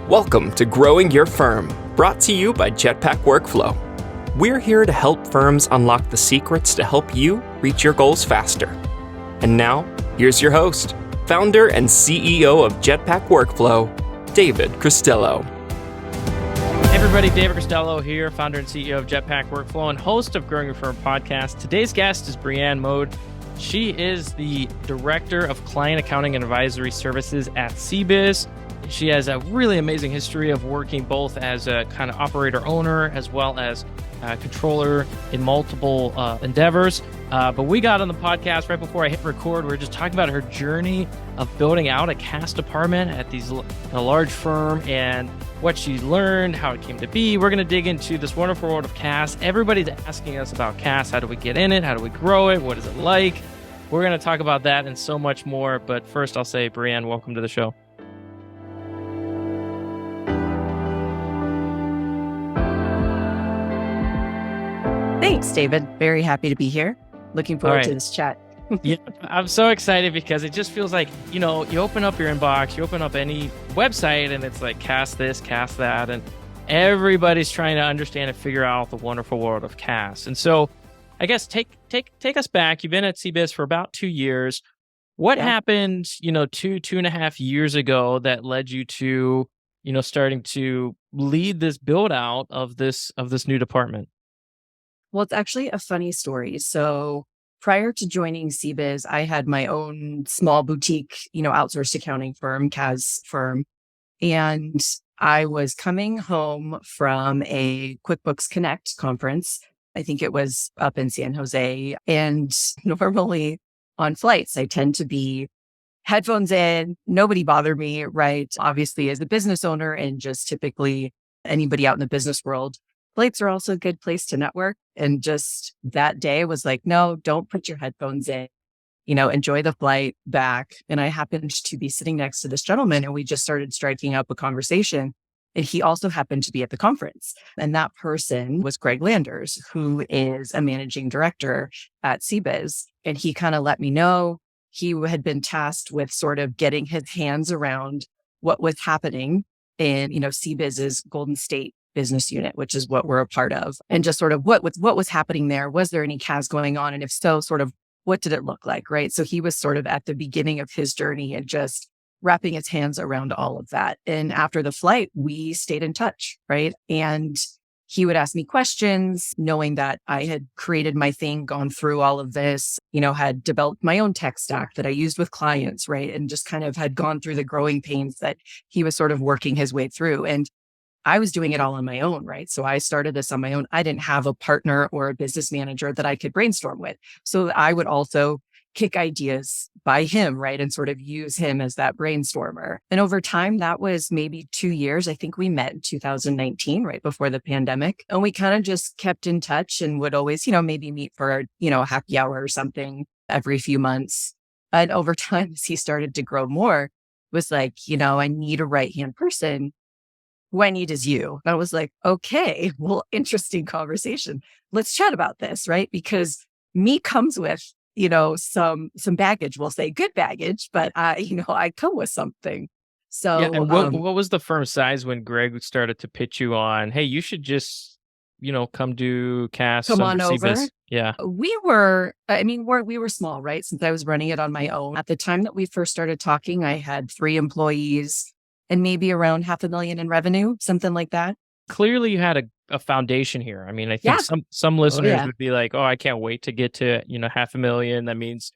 Welcome to Growing Your Firm, brought to you by Jetpack Workflow. We're here to help firms unlock the secrets to help you reach your goals faster. And now, here's your host, founder and CEO of Jetpack Workflow, David Cristello. Hey everybody, David Cristello here, founder and CEO of Jetpack Workflow and host of Growing Your Firm podcast. Today's guest is Breanne Mode. She is the Director of Client Accounting and Advisory Services at CBiz. She has a really amazing history of working both as a kind of operator owner as well as controller in multiple endeavors. But we got on the podcast right before I hit record. We were just talking about her journey of building out a CAAS department at a large firm and what she learned, how it came to be. We're going to dig into this wonderful world of CAAS. Everybody's asking us about CAAS. How do we get in it? How do we grow it? What is it like? We're going to talk about that and so much more. But first, I'll say, Breanne, welcome to the show. Thanks, David. Very happy to be here. Looking forward to this chat. Yeah, I'm so excited because it just feels like, you open up your inbox, you open up any website and it's like CAAS this, CAAS that, and everybody's trying to understand and figure out the wonderful world of CAAS. And so I guess take us back. You've been at CBiz for about 2 years. What happened, 2.5 years ago that led you to, starting to lead this build out of this new department? Well, it's actually a funny story. So prior to joining CBiz, I had my own small boutique, outsourced accounting firm, CAAS firm. And I was coming home from a QuickBooks Connect conference. I think it was up in San Jose. And normally on flights, I tend to be headphones in, nobody bother me, right? Obviously, as a business owner and just typically anybody out in the business world, flights are also a good place to network. And just that day was like, no, don't put your headphones in, enjoy the flight back. And I happened to be sitting next to this gentleman and we just started striking up a conversation. And he also happened to be at the conference. And that person was Greg Landers, who is a managing director at CBiz. And he kind of let me know he had been tasked with sort of getting his hands around what was happening in, CBiz's Golden State business unit, which is what we're a part of, and just sort of what was happening there. Was there any CAAS going on? And if so, sort of what did it look like, right? So he was sort of at the beginning of his journey and just wrapping his hands around all of that. And after the flight, we stayed in touch, right? And he would ask me questions, knowing that I had created my thing, gone through all of this, had developed my own tech stack that I used with clients, right? And just kind of had gone through the growing pains that he was sort of working his way through. And I was doing it all on my own, right? So I started this on my own. I didn't have a partner or a business manager that I could brainstorm with. So I would also kick ideas by him, right? And sort of use him as that brainstormer. And over time, that was maybe 2 years. I think we met in 2019, right before the pandemic. And we kind of just kept in touch and would always, maybe meet for, a happy hour or something every few months. And over time, as he started to grow more, was like, I need a right-hand person. Who I need is you. And I was like, okay, well, interesting conversation. Let's chat about this, right? Because me comes with, some baggage. We'll say good baggage, but I come with something. So, yeah. And what was the firm size when Greg started to pitch you on, hey, you should just, come do CAAS. Come on over. CBiz. Yeah. We were small, right? Since I was running it on my own. At the time that we first started talking, I had 3 employees and maybe around $500,000 in revenue, something like that. Clearly you had a foundation here. I mean, I think some listeners would be like, oh, I can't wait to get to, $500,000. That means,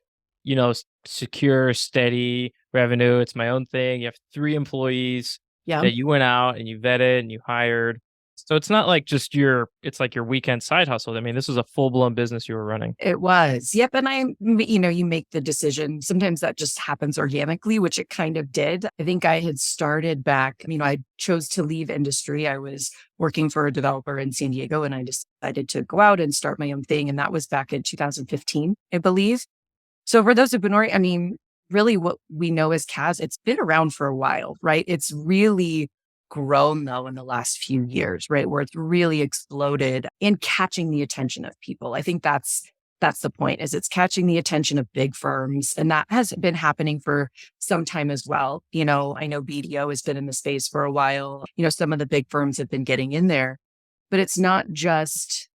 secure, steady revenue. It's my own thing. You have 3 employees that you went out and you vetted and you hired. So it's not like just it's like your weekend side hustle. I mean, this was a full-blown business you were running. It was. Yep. And you make the decision. Sometimes that just happens organically, which it kind of did. I think I had started back, I chose to leave industry. I was working for a developer in San Diego and I decided to go out and start my own thing. And that was back in 2015, I believe. So for those who've been, really what we know as CAAS, it's been around for a while, right? It's really grown though in the last few years, right? Where it's really exploded in catching the attention of people. I think that's That's the point, is it's catching the attention of big firms. And that has been happening for some time as well. I know BDO has been in the space for a while. Some of the big firms have been getting in there, but it's not just,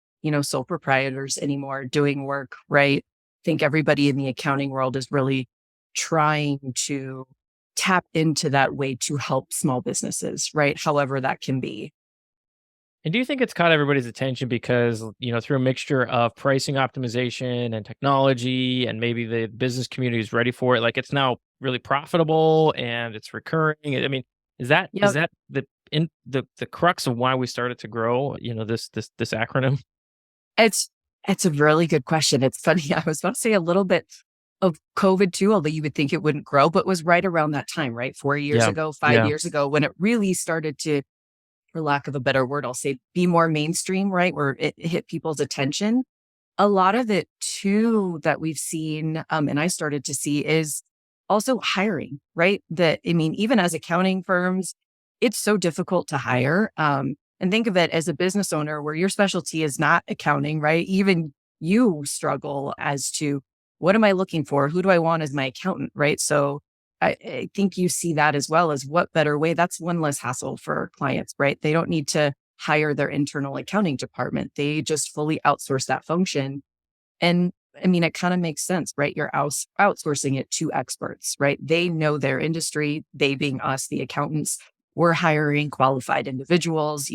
sole proprietors anymore doing work, right? I think everybody in the accounting world is really trying to tap into that way to help small businesses, right? However that can be. And do you think it's caught everybody's attention because, through a mixture of pricing optimization and technology, and maybe the business community is ready for it? Like, it's now really profitable and it's recurring. I mean, is that Yep. the crux of why we started to grow, this acronym? It's it's a really good question. It's funny. I was about to say a little bit of COVID too, although you would think it wouldn't grow, but was right around that time, right? 4 years Yeah. ago, five Yeah. years ago, when it really started to, for lack of a better word, I'll say be more mainstream, right? Where it hit people's attention. A lot of it too that we've seen, and I started to see, is also hiring, right? Even as accounting firms, it's so difficult to hire. And think of it as a business owner where your specialty is not accounting, right? Even you struggle as to, what am I looking for? Who do I want as my accountant, right? So I think you see that as well, as what better way. That's one less hassle for clients, right? They don't need to hire their internal accounting department. They just fully outsource that function. And it kind of makes sense, right? You're outsourcing it to experts, right? They know their industry, they being us, the accountants. We're hiring qualified individuals,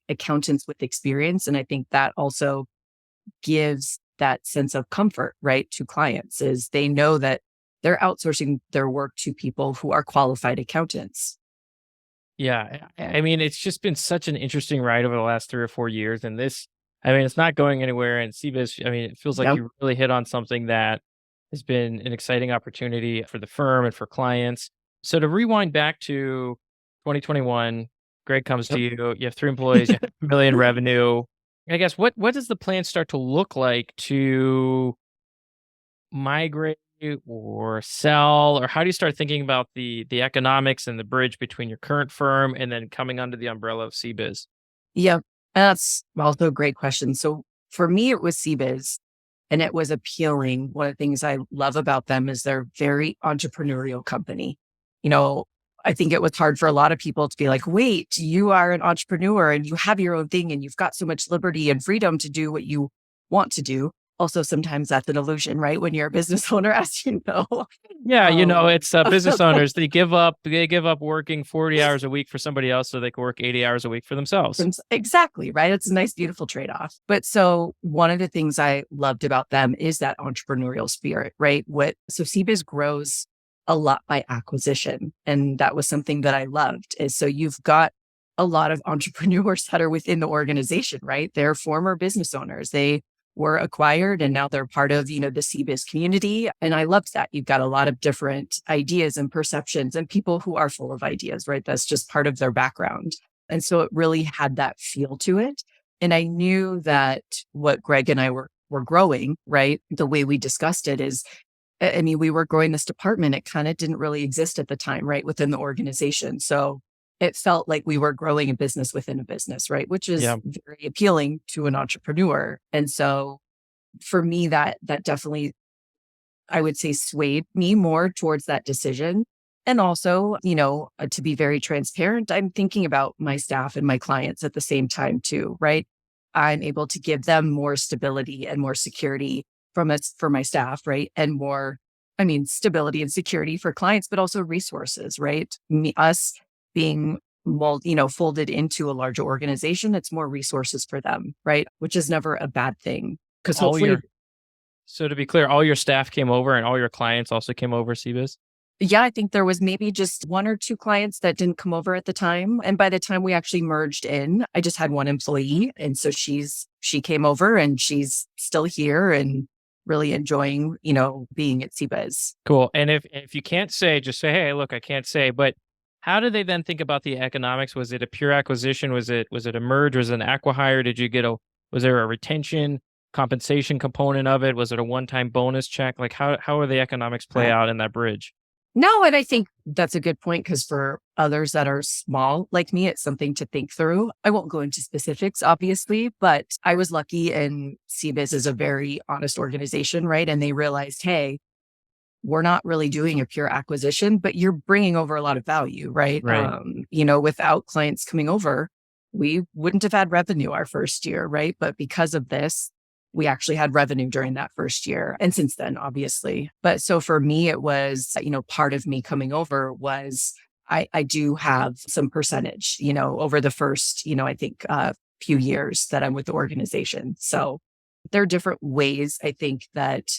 accountants with experience. And I think that also gives that sense of comfort, right, to clients, is they know that they're outsourcing their work to people who are qualified accountants. Yeah. I mean, it's just been such an interesting ride over the last 3 or 4 years. And it's not going anywhere. And CBIZ, it feels like Yep. you really hit on something that has been an exciting opportunity for the firm and for clients. So to rewind back to 2021, Greg comes to Yep. you have 3 employees, you have a million revenue. I guess what does the plan start to look like to migrate or sell, or how do you start thinking about the economics and the bridge between your current firm and then coming under the umbrella of CBiz? Yep. That's also a great question. So for me, it was CBiz, and it was appealing. One of the things I love about them is they're very entrepreneurial company. You know, I think it was hard for a lot of people to be like, wait, you are an entrepreneur and you have your own thing and you've got so much liberty and freedom to do what you want to do. Also, sometimes that's an illusion, right? When you're a business owner, as you know. Yeah, Um, it's business owners. They give up working 40 hours a week for somebody else so they can work 80 hours a week for themselves. Exactly, right? It's a nice, beautiful trade-off. But so one of the things I loved about them is that entrepreneurial spirit, right? So CBiz grows a lot by acquisition. And that was something that I loved, is so you've got a lot of entrepreneurs that are within the organization, right? They're former business owners. They were acquired and now they're part of, the CBiz community. And I loved that. You've got a lot of different ideas and perceptions and people who are full of ideas, right? That's just part of their background. And so it really had that feel to it. And I knew that what Greg and I were growing, right? The way we discussed it is, we were growing this department. It kind of didn't really exist at the time, right? Within the organization. So it felt like we were growing a business within a business, right? Which is Yeah. very appealing to an entrepreneur. And so for me, that definitely, I would say, swayed me more towards that decision. And also, to be very transparent, I'm thinking about my staff and my clients at the same time too, right? I'm able to give them more stability and more security for my staff, right? And more, stability and security for clients, but also resources, right? Us being folded into a larger organization, it's more resources for them, right? Which is never a bad thing. Because All hopefully, your So to be clear, all your staff came over and all your clients also came over CBiz? yeah, I think there was maybe just one or two clients that didn't come over at the time. And by the time we actually merged in, I just had one employee. And so she came over and she's still here and really enjoying, being at CBiz. Cool. And if you can't say, just say, hey, look, I can't say. But how do they then think about the economics? Was it a pure acquisition? Was it a merge? Was it an acqui-hire? Was there a retention compensation component of it? Was it a one-time bonus check? Like how are the economics play out in that bridge? No, and I think that's a good point because for others that are small like me, it's something to think through. I won't go into specifics, obviously, but I was lucky and CBiz is a very honest organization, right? And they realized, hey, we're not really doing a pure acquisition, but you're bringing over a lot of value, right? Right. Without clients coming over, we wouldn't have had revenue our first year, right? But because of this, we actually had revenue during that first year. And since then, obviously. But so for me, it was, part of me coming over was I do have some percentage, over the first, I think few years that I'm with the organization. So there are different ways I think that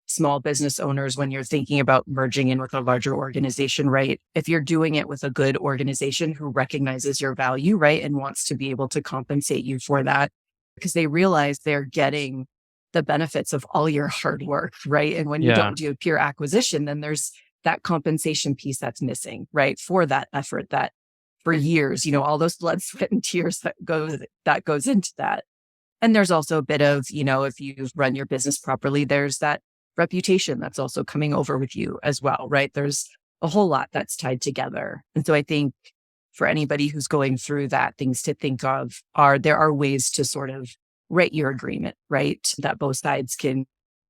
small business owners, when you're thinking about merging in with a larger organization, right? If you're doing it with a good organization who recognizes your value, right? And wants to be able to compensate you for that because they realize they're getting the benefits of all your hard work, right? And when you Yeah. don't do a pure acquisition, then there's that compensation piece that's missing, right? For that effort that for years, all those blood, sweat, and tears that goes into that. And there's also a bit of, if you've run your business properly, there's that reputation that's also coming over with you as well, right? There's a whole lot that's tied together. And so I think for anybody who's going through that, things to think of there are ways to sort of write your agreement, right? That both sides can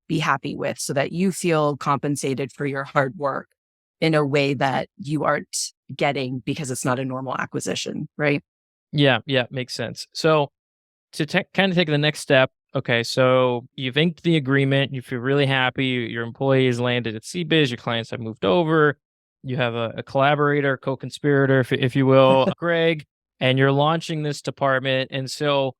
be happy with so that you feel compensated for your hard work in a way that you aren't getting because it's not a normal acquisition, right? Yeah. Makes sense. So to kind of take the next step, okay, so you've inked the agreement, you feel really happy, your employees landed at CBiz, your clients have moved over, you have a collaborator, co-conspirator, if you will, Greg, and you're launching this department. And so,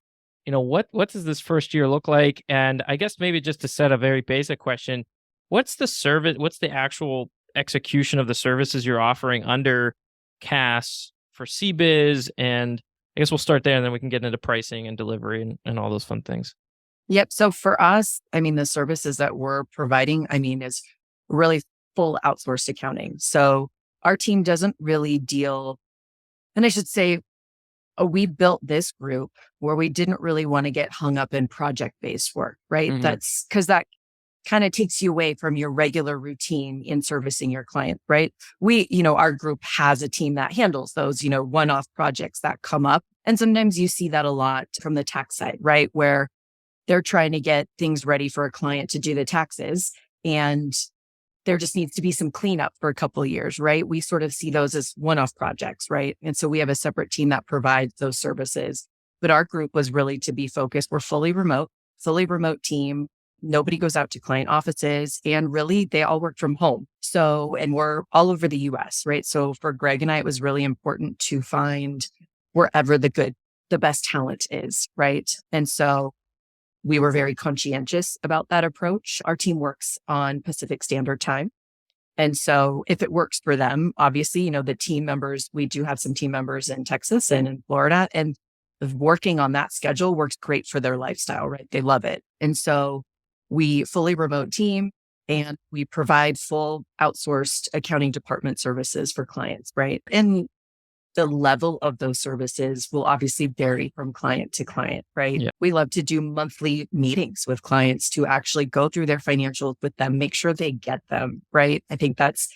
what does this first year look like? And I guess maybe just to set a very basic question, what's the actual execution of the services you're offering under CAAS for CBiz? And I guess we'll start there and then we can get into pricing and delivery and all those fun things. Yep. So for us, the services that we're providing, is really full outsourced accounting. So our team doesn't really deal, and I should say, we built this group where we didn't really want to get hung up in project-based work, right? Mhm. That's because that kind of takes you away from your regular routine in servicing your client, right? Our group has a team that handles those, one-off projects that come up. And sometimes you see that a lot from the tax side, right? Where they're trying to get things ready for a client to do the taxes. And there just needs to be some cleanup for a couple of years, right? We sort of see those as one-off projects, right? And so we have a separate team that provides those services. But our group was really to be focused. We're fully remote team. Nobody goes out to client offices and really they all work from home. So, and we're all over the US, right? So for Greg and I, it was really important to find wherever the best talent is, right? And so we were very conscientious about that approach. Our team works on Pacific Standard Time. And so if it works for them, obviously, the team members, we do have some team members in Texas and in Florida, and working on that schedule works great for their lifestyle, right? They love it. And so we fully remote team and we provide full outsourced accounting department services for clients, right? And the level of those services will obviously vary from client to client, right? Yeah. We love to do monthly meetings with clients to actually go through their financials with them, make sure they get them, right? I think that's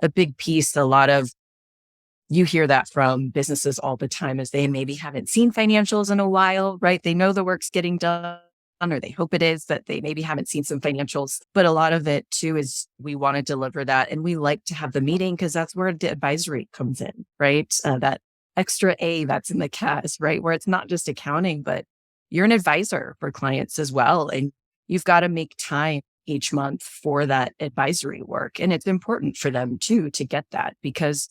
a big piece. You hear that from businesses all the time as they maybe haven't seen financials in a while, right? They know the work's getting done or they hope it is, but they maybe haven't seen some financials. But a lot of it too is we want to deliver that. And we like to have the meeting because that's where the advisory comes in, right? That extra A that's in the CAAS, right? Where it's not just accounting, but you're an advisor for clients as well. And you've got to make time each month for that advisory work. And it's important for them too, to get that because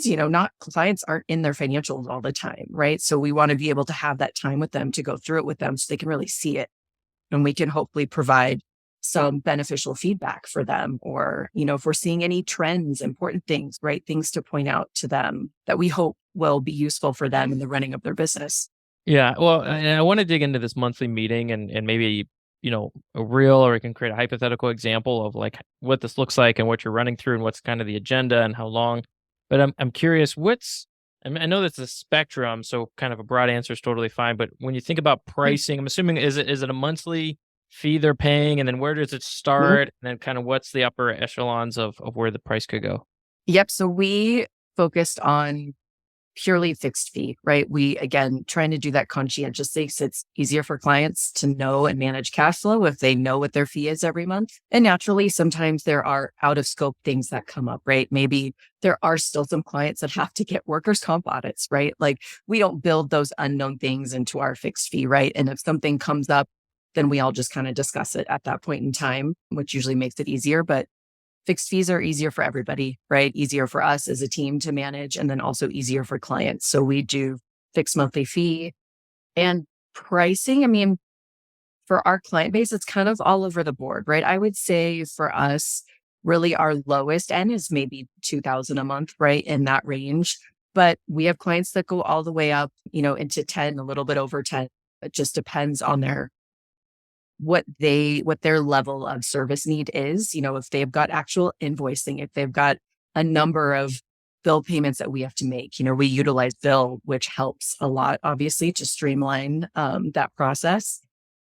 not clients aren't in their financials all the time, right? So we want to be able to have that time with them to go through it with them so they can really see it. And we can hopefully provide some beneficial feedback for them or, if we're seeing any trends, important things, right? Things to point out to them that we hope will be useful for them in the running of their business. Yeah. Well, and I want to dig into this monthly meeting and maybe, a real or we can create a hypothetical example of like what this looks like and what you're running through and what's kind of the agenda and how long. But I'm curious, I know that's a spectrum, so kind of a broad answer is totally fine. But when you think about pricing, I'm assuming is it a monthly fee they're paying, and then where does it start, and then kind of what's the upper echelons of where the price could go? Yep. So we focused on purely fixed fee, right? We, again, trying to do that conscientiously so it's easier for clients to know and manage cash flow if they know what their fee is every month. And naturally, sometimes there are out of scope things that come up, right? Maybe there are still some clients that have to get workers' comp audits, right? Like we don't build those unknown things into our fixed fee, right? And if something comes up, then we all just kind of discuss it at that point in time, which usually makes it easier. But fixed fees are easier for everybody, right? Easier for us as a team to manage and then also easier for clients. So we do fixed monthly fee and pricing. I mean, for our client base, it's kind of all over the board, right? I would say for us, really our lowest end is maybe 2,000 a month, right? In that range. But we have clients that go all the way up, into 10, a little bit over 10. It just depends on what their level of service need is. If they've got actual invoicing, if they've got a number of bill payments that we have to make, we utilize Bill, which helps a lot, obviously, to streamline that process.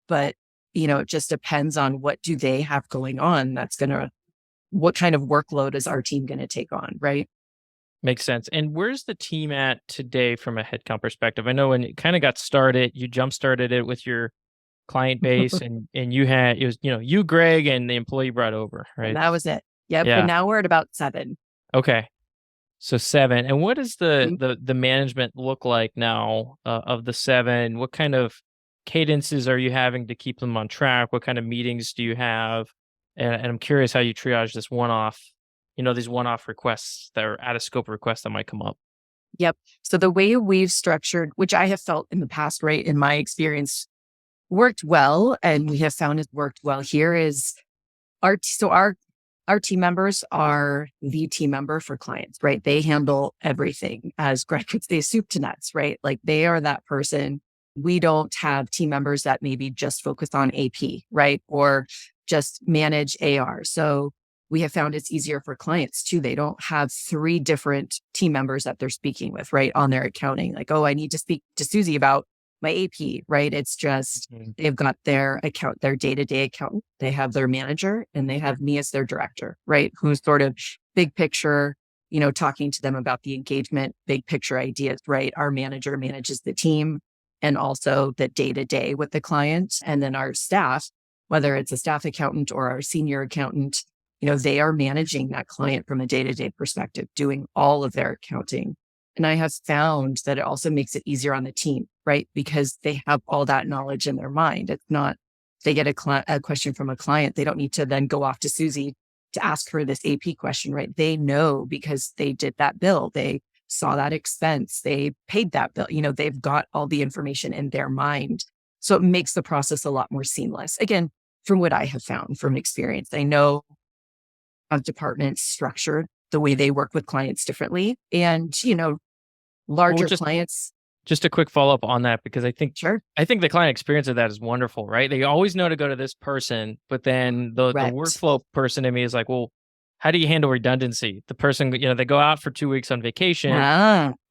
But, it just depends on what do they have going on. What kind of workload is our team going to take on, right? Makes sense. And where's the team at today from a headcount perspective? I know when it kind of got started, you jump started it with your client base and you had, it was, you, Greg, and the employee you brought over, right? And that was it. Yep. Yeah. And now we're at about 7. Okay. So 7. And what does Mhm. the management look like now of the 7? What kind of cadences are you having to keep them on track? What kind of meetings do you have? And I'm curious how you triage this one-off, these one-off requests that are out of scope requests that might come up. Yep. So the way we've structured, which I have felt in the past, right, in my experience, worked well, and we have found has worked well here is our team members are the team member for clients, right? They handle everything, as Greg would say, soup to nuts, right? Like they are that person. We don't have team members that maybe just focus on AP, right? Or just manage AR. So we have found it's easier for clients too. They don't have 3 different team members that they're speaking with, right? On their accounting. Like, oh, I need to speak to Susie about my AP, right? It's just, they've got their day-to-day accountant. They have their manager and they have me as their director, right? Who's sort of big picture, talking to them about the engagement, big picture ideas, right? Our manager manages the team and also the day-to-day with the client. And then our staff, whether it's a staff accountant or our senior accountant, they are managing that client from a day-to-day perspective, doing all of their accounting. And I have found that it also makes it easier on the team, right? Because they have all that knowledge in their mind. It's not, they get a question from a client, they don't need to then go off to Susie to ask her this AP question, right? They know because they did that bill. They saw that expense. They paid that bill. They've got all the information in their mind. So it makes the process a lot more seamless. Again, from what I have found from experience, I know of departments structured the way they work with clients differently. And, larger clients. Just a quick follow-up on that, because I think Sure. the client experience of that is wonderful, right? They always know to go to this person, but then the Correct. workflow person in me is like, well, how do you handle redundancy? The person, they go out for 2 weeks on vacation.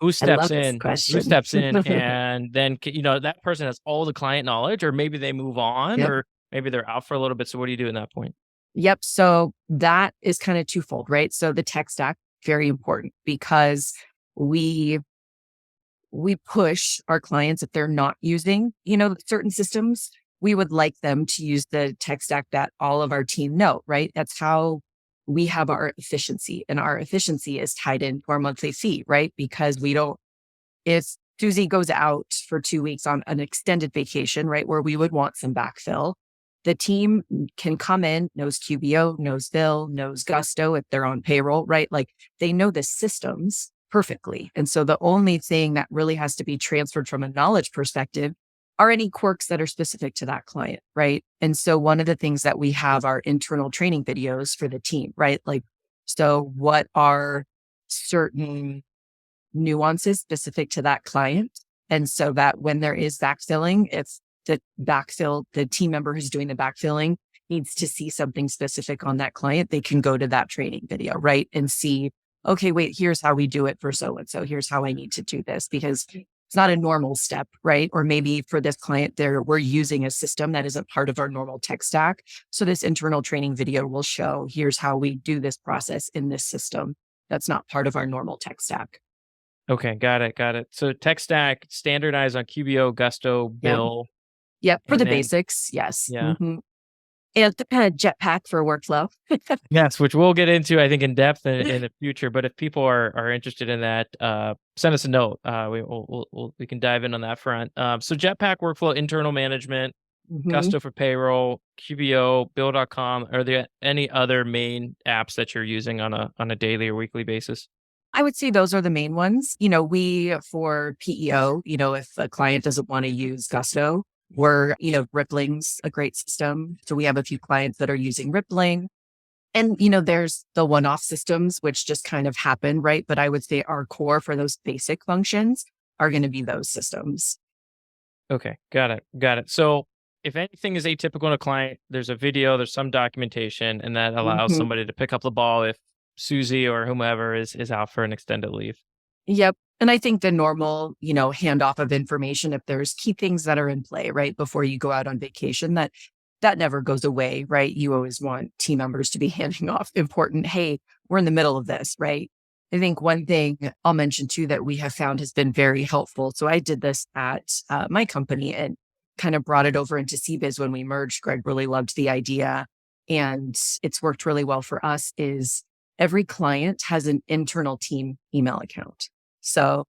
Who steps in? Who steps in? And then, that person has all the client knowledge, or maybe they move on, Yep. or maybe they're out for a little bit. So what do you do in that point? Yep. So that is kind of twofold, right? So the tech stack, very important because we push our clients if they're not using, certain systems, we would like them to use the tech stack that all of our team know, right? That's how we have our efficiency, and our efficiency is tied into our monthly fee, right? Because if Susie goes out for 2 weeks on an extended vacation, right, where we would want some backfill, the team can come in, knows QBO, knows Bill, knows Gusto if they're on payroll, right? Like they know the systems perfectly. And so the only thing that really has to be transferred from a knowledge perspective are any quirks that are specific to that client, right? And so one of the things that we have are internal training videos for the team, right? Like, so what are certain nuances specific to that client? And so that when there is backfilling, if the team member who's doing the backfilling needs to see something specific on that client, they can go to that training video, right? And see, okay, wait, here's how we do it for so-and-so. Here's how I need to do this because it's not a normal step, right? Or maybe for this client we're using a system that isn't part of our normal tech stack. So this internal training video will show, here's how we do this process in this system. That's not part of our normal tech stack. Okay, got it. So tech stack standardized on QBO, Gusto, Yep. Bill, Yep. For and the then basics. Yes. yeah. And Jetpack for workflow. Yes, which we'll get into, I think, in depth in the future. But if people are interested in that, send us a note. We can dive in on that front. So Jetpack workflow, internal management, Mhm. Gusto for payroll, QBO, Bill.com. Are there any other main apps that you're using on a daily or weekly basis? I would say those are the main ones. We for PEO, if a client doesn't want to use Gusto, Rippling's a great system. So we have a few clients that are using Rippling. And, there's the one-off systems, which just kind of happen, right? But I would say our core for those basic functions are going to be those systems. Okay, got it. So if anything is atypical in a client, there's a video, there's some documentation, and that allows Mhm. somebody to pick up the ball if Susie or whomever is out for an extended leave. Yep. And I think the normal, handoff of information, if there's key things that are in play, right, before you go out on vacation, that never goes away, right? You always want team members to be handing off important, hey, we're in the middle of this, right? I think one thing I'll mention too that we have found has been very helpful. So I did this at my company and kind of brought it over into CBiz when we merged. Greg really loved the idea and it's worked really well for us is every client has an internal team email account. So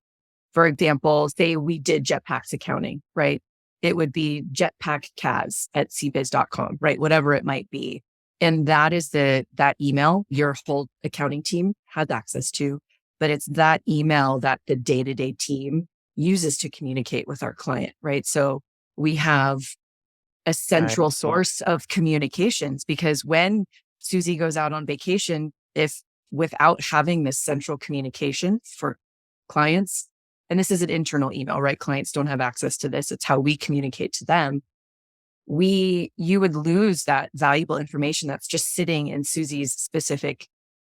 for example, say we did Jetpack's accounting, right? It would be Jetpack CAAS at cbiz.com, right? Whatever it might be. And that is that email your whole accounting team has access to, but it's that email that the day-to-day team uses to communicate with our client, right? So we have a central source of communications because when Susie goes out on vacation, if without having this central communication for clients, and this is an internal email, right? Clients don't have access to this. It's how we communicate to them. You would lose that valuable information that's just sitting in Susie's specific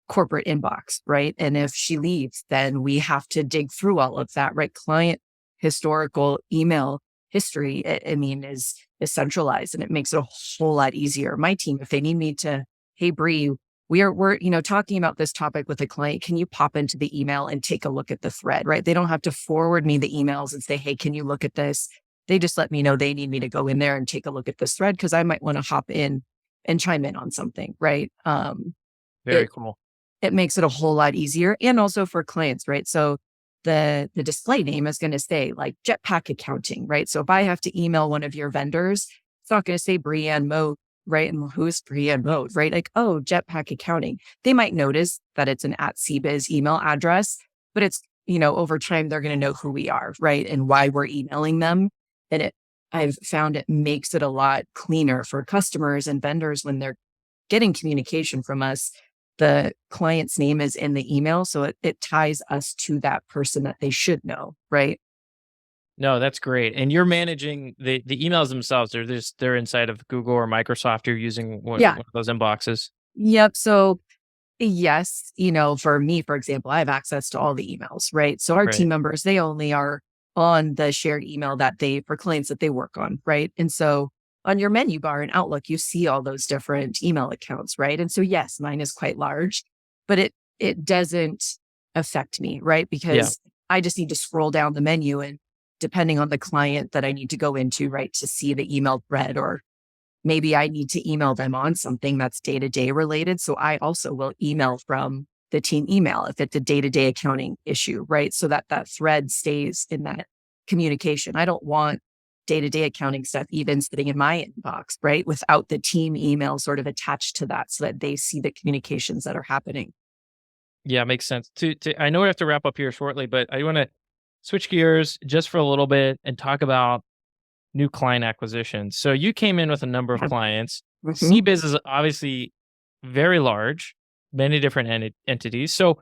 corporate inbox, right? And if she leaves, then we have to dig through all of that, right? Client historical email history, is centralized and it makes it a whole lot easier. My team, if they need me to, hey, Bree, we're talking about this topic with a client. Can you pop into the email and take a look at the thread, right? They don't have to forward me the emails and say, hey, can you look at this? They just let me know they need me to go in there and take a look at this thread because I might want to hop in and chime in on something, right? Very cool. It makes it a whole lot easier and also for clients, right? So the display name is going to say like Jetpack Accounting, right? So if I have to email one of your vendors, it's not going to say Breanne Mode, right? And who's Breanne Mode, right? Like, oh, Jetpack Accounting. They might notice that it's an @CBiz email address, but it's, over time, they're going to know who we are, right? And why we're emailing them. And I've found it makes it a lot cleaner for customers and vendors when they're getting communication from us. The client's name is in the email. So it ties us to that person that they should know, right? No, that's great. And you're managing the emails themselves. They're inside of Google or Microsoft. You're using one of those inboxes. Yep. So yes, for me, for example, I have access to all the emails, right? So our team members, they only are on the shared email for clients that they work on, right? And so on your menu bar in Outlook, you see all those different email accounts, right? And so yes, mine is quite large, but it doesn't affect me, right? Because I just need to scroll down the menu and depending on the client that I need to go into, right, to see the email thread, or maybe I need to email them on something that's day-to-day related. So I also will email from the team email if it's a day-to-day accounting issue, right? So that thread stays in that communication. I don't want day-to-day accounting stuff even sitting in my inbox, right? Without the team email sort of attached to that so that they see the communications that are happening. Yeah, makes sense. I know we have to wrap up here shortly, but I want to switch gears just for a little bit and talk about new client acquisition. So you came in with a number of clients. CBiz is obviously very large, many different entities. So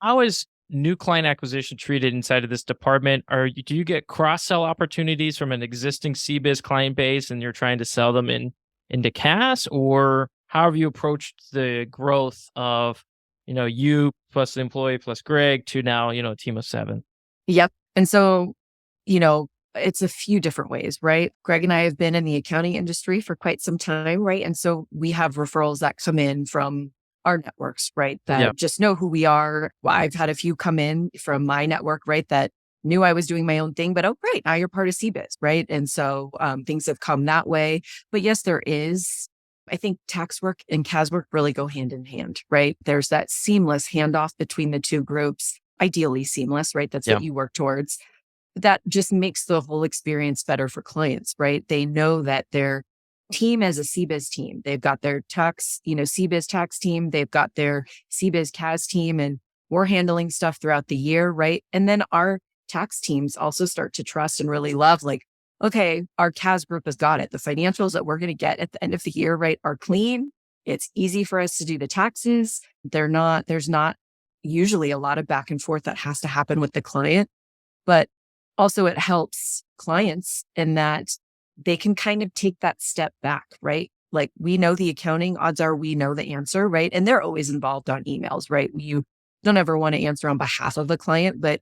how is new client acquisition treated inside of this department? Do you get cross-sell opportunities from an existing CBiz client base and you're trying to sell them into CAAS? Or how have you approached the growth of, you plus the employee plus Greg to now, a team of 7? Yep. And so, it's a few different ways, right? Greg and I have been in the accounting industry for quite some time, right? And so we have referrals that come in from our networks, right? That Yeah. just know who we are. Well, I've had a few come in from my network, right? That knew I was doing my own thing, but oh, great. Now you're part of CBiz, right? And so things have come that way. But yes, there is. I think tax work and CAAS work really go hand in hand, right? There's that seamless handoff between the two groups, ideally seamless, right? That's what you work towards. That just makes the whole experience better for clients, right? They know that their team as a CBiz team, they've got their tax, CBiz tax team, they've got their CBiz CAAS team, and we're handling stuff throughout the year, right? And then our tax teams also start to trust and really love, like, okay, our CAAS group has got it. The financials that we're going to get at the end of the year, right, are clean. It's easy for us to do the taxes. There's not usually a lot of back and forth that has to happen with the client, but also it helps clients in that they can kind of take that step back, right? Like, we know the accounting, odds are we know the answer, right? And they're always involved on emails, right? You don't ever want to answer on behalf of the client, but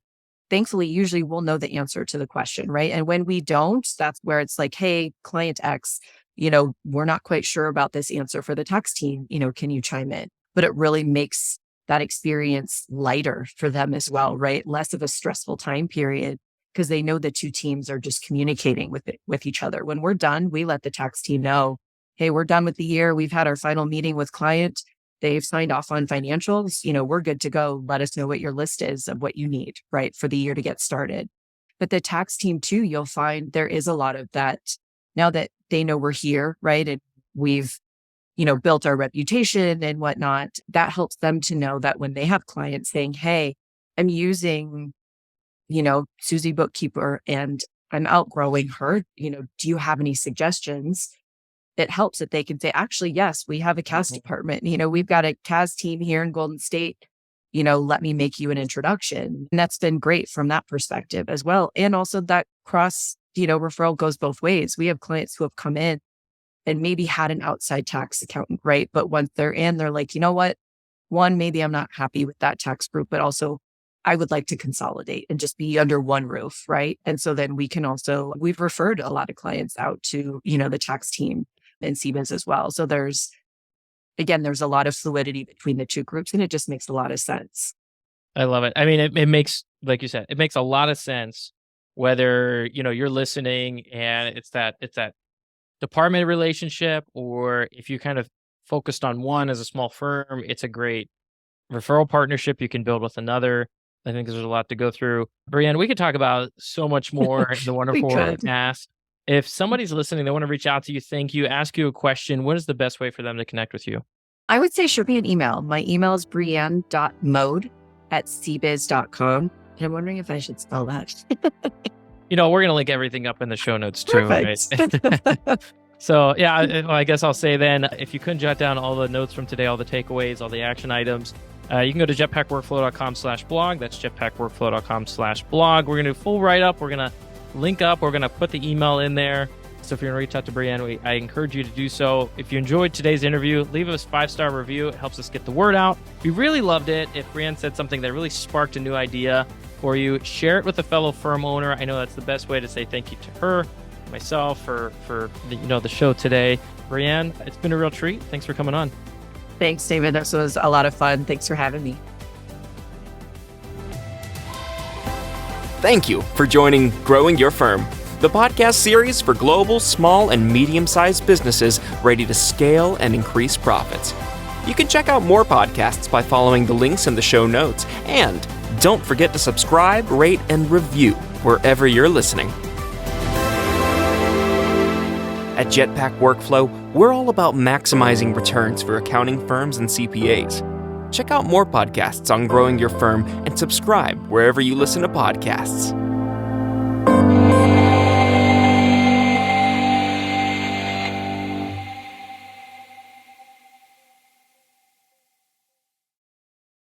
thankfully, usually we'll know the answer to the question, right? And when we don't, that's where it's like, hey, client X, we're not quite sure about this answer for the tax team. Can you chime in? But it really makes that experience lighter for them as well, right? Less of a stressful time period, because they know the two teams are just communicating with each other. When we're done, we let the tax team know, hey, we're done with the year. We've had our final meeting with client. They've signed off on financials. We're good to go. Let us know what your list is of what you need, right, for the year to get started. But the tax team too, you'll find there is a lot of that now that they know we're here, right? And we've, built our reputation and whatnot. That helps them to know that when they have clients saying, hey, I'm using, Susie bookkeeper and I'm outgrowing her, do you have any suggestions? It helps that they can say, actually, yes, we have a CAAS department. We've got a CAAS team here in Golden State. Let me make you an introduction. And that's been great from that perspective as well. And also that cross, referral goes both ways. We have clients who have come in and maybe had an outside tax accountant, right? But once they're in, they're like, you know what? One, maybe I'm not happy with that tax group, but also I would like to consolidate and just be under one roof, right? And so then we've referred a lot of clients out to, the tax team and CBiz as well. So there's a lot of fluidity between the two groups, and it just makes a lot of sense. I love it. I mean, it makes, like you said, it makes a lot of sense whether, you're listening and it's that department relationship, or if you kind of focused on one as a small firm, it's a great referral partnership you can build with another. I think there's a lot to go through. Breanne, we could talk about so much more in the wonderful world of CAAS. If somebody's listening, they want to reach out to you, thank you, ask you a question, what is the best way for them to connect with you? I would say shoot me an email. My email is breanne.mode@cbiz.com. And I'm wondering if I should spell that. We're going to link everything up in the show notes too, Perfect. right? So yeah, I guess I'll say then, if you couldn't jot down all the notes from today, all the takeaways, all the action items, you can go to jetpackworkflow.com/blog. That's jetpackworkflow.com/blog. We're going to do a full write-up. We're going to link up. We're going to put the email in there. So if you're going to reach out to Breanne, I encourage you to do so. If you enjoyed today's interview, leave us a 5-star review. It helps us get the word out. We really loved it. If Breanne said something that really sparked a new idea for you, share it with a fellow firm owner. I know that's the best way to say thank you to her, myself, for the show today. Breanne, it's been a real treat. Thanks for coming on. Thanks, David. This was a lot of fun. Thanks for having me. Thank you for joining Growing Your Firm, the podcast series for global, small, and medium-sized businesses ready to scale and increase profits. You can check out more podcasts by following the links in the show notes. And don't forget to subscribe, rate, and review wherever you're listening. At Jetpack Workflow, we're all about maximizing returns for accounting firms and CPAs. Check out more podcasts on growing your firm and subscribe wherever you listen to podcasts.